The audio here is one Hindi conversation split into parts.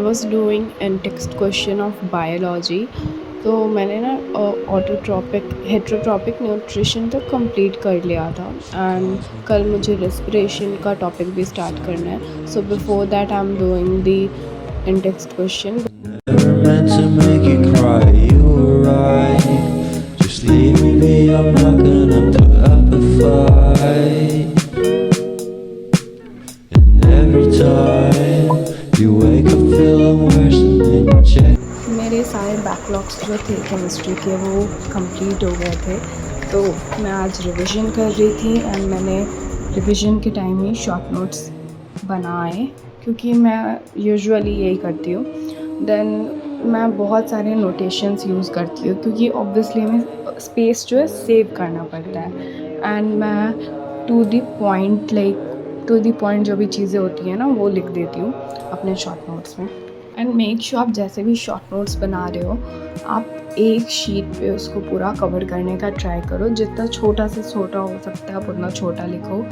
Was doing an text question of biology. तो मैंने ना ऑटोट्रॉपिक हेट्रोट्रॉपिक न्यूट्रिशन तक कंप्लीट कर लिया था एंड कल मुझे रेस्पिरेशन का टॉपिक भी स्टार्ट करना है। So before that I am doing the in text question. Never meant to make you cry, you were right. Just leave me be, I'm not gonna put up a fight. And every time you wake up feeling worse and then you check. मेरे सारे बैकलॉग्स जो थे केमिस्ट्री के वो कंप्लीट हो गए थे, तो मैं आज रिवीजन कर रही थी एंड मैंने रिवीजन के टाइम ही शॉर्ट नोट्स बनाए क्योंकि मैं यूजुअली यही करती हूँ। देन मैं बहुत सारे नोटेशंस यूज़ करती हूँ क्योंकि ऑब्वियसली हमें स्पेस जो है सेव करना पड़ता है एंड मैं टू द पॉइंट जो भी चीज़ें होती हैं ना वो लिख देती हूँ अपने शॉर्ट नोट्स में। एंड मेक श्योर आप जैसे भी शॉर्ट नोट्स बना रहे हो आप एक शीट पे उसको पूरा कवर करने का ट्राई करो, जितना छोटा से छोटा हो सकता है आप उतना छोटा लिखो।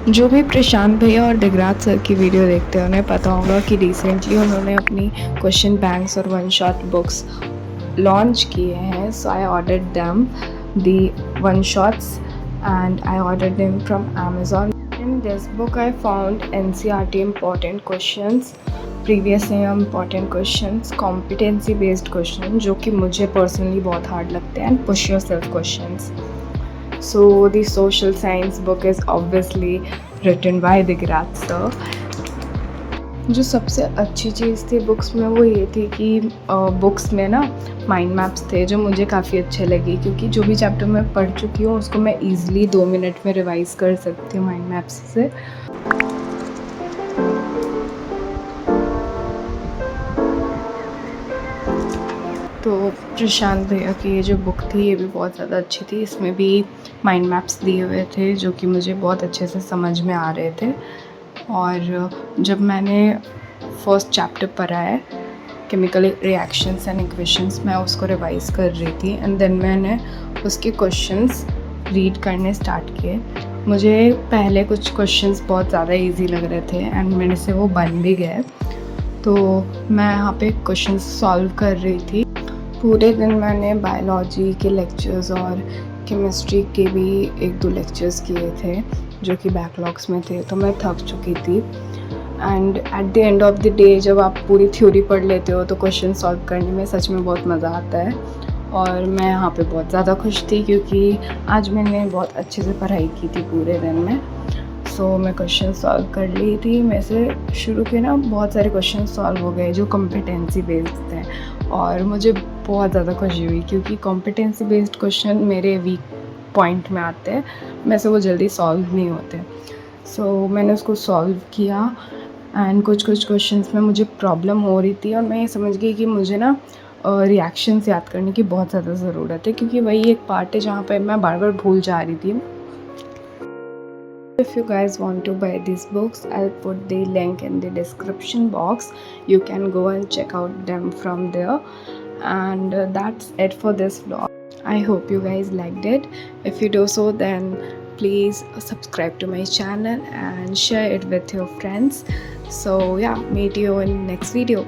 जो भी प्रशांत भैया और दिगराज सर की वीडियो देखते हैं उन्हें पता होगा कि रिसेंटली उन्होंने अपनी क्वेश्चन बैंक्स और वन शॉट बुक्स लॉन्च किए हैं। So I ordered them the one shots and I ordered them from Amazon. In this book I found NCERT important questions, previous year important questions, competency based question जो कि मुझे पर्सनली बहुत हार्ड लगते हैं, and push yourself questions. So the social science book is obviously written by Digraj sir. जो सबसे अच्छी चीज़ थी बुक्स में वो ये थी कि बुक्स में ना माइंड मैप्स थे जो मुझे काफ़ी अच्छे लगे क्योंकि जो भी चैप्टर मैं पढ़ चुकी हूँ उसको मैं ईज़िली 2 मिनट में रिवाइज़ कर सकती हूँ माइंड मैप्स से। तो प्रशांत भैया की ये जो बुक थी ये भी बहुत ज़्यादा अच्छी थी। इसमें भी माइंड मैप्स दिए हुए थे जो कि मुझे बहुत अच्छे से समझ में आ रहे थे। और जब मैंने फर्स्ट चैप्टर पढ़ा है केमिकल रिएक्शंस एंड इक्वेशंस, मैं उसको रिवाइज़ कर रही थी एंड देन मैंने उसके क्वेश्चंस रीड करने स्टार्ट किए। मुझे पहले कुछ क्वेश्चंस बहुत ज़्यादा इजी लग रहे थे एंड मेरे से वो बन भी गए, तो मैं यहाँ पे क्वेश्चंस सॉल्व कर रही थी। पूरे दिन मैंने बायोलॉजी के लेक्चर्स और केमिस्ट्री के भी 1-2 लेक्चर्स किए थे जो कि बैकलॉग्स में थे, तो मैं थक चुकी थी। And at the end of the day जब आप पूरी थ्योरी पढ़ लेते हो तो क्वेश्चन सॉल्व करने में सच में बहुत मज़ा आता है। और मैं यहाँ पे बहुत ज़्यादा खुश थी क्योंकि आज मैंने बहुत अच्छे से पढ़ाई की थी पूरे दिन में। सो मैं क्वेश्चन सॉल्व कर ली थी। मेरे से शुरू के ना बहुत सारे क्वेश्चन सॉल्व हो गए जो कॉम्पिटेंसी बेस्ड थे और मुझे बहुत ज़्यादा खुशी हुई क्योंकि कॉम्पिटेंसी बेस्ड क्वेश्चन मेरे वीक पॉइंट में आते हैं, मेरे से वो जल्दी सॉल्व नहीं होते। सो मैंने उसको सॉल्व किया एंड कुछ क्वेश्चंस में मुझे प्रॉब्लम हो रही थी और मैं ये समझ गई कि मुझे ना रिएक्शंस याद करने की बहुत ज़्यादा ज़रूरत है क्योंकि वही एक पार्ट है जहाँ पर मैं बार बार भूल जा रही थी। If you guys want to buy these books, I'll put the link in the description box. You can go and check out them from there. And that's it for this vlog. I hope you guys liked it. If you do so, then please subscribe to my channel and share it with your friends. So yeah, meet you in next video.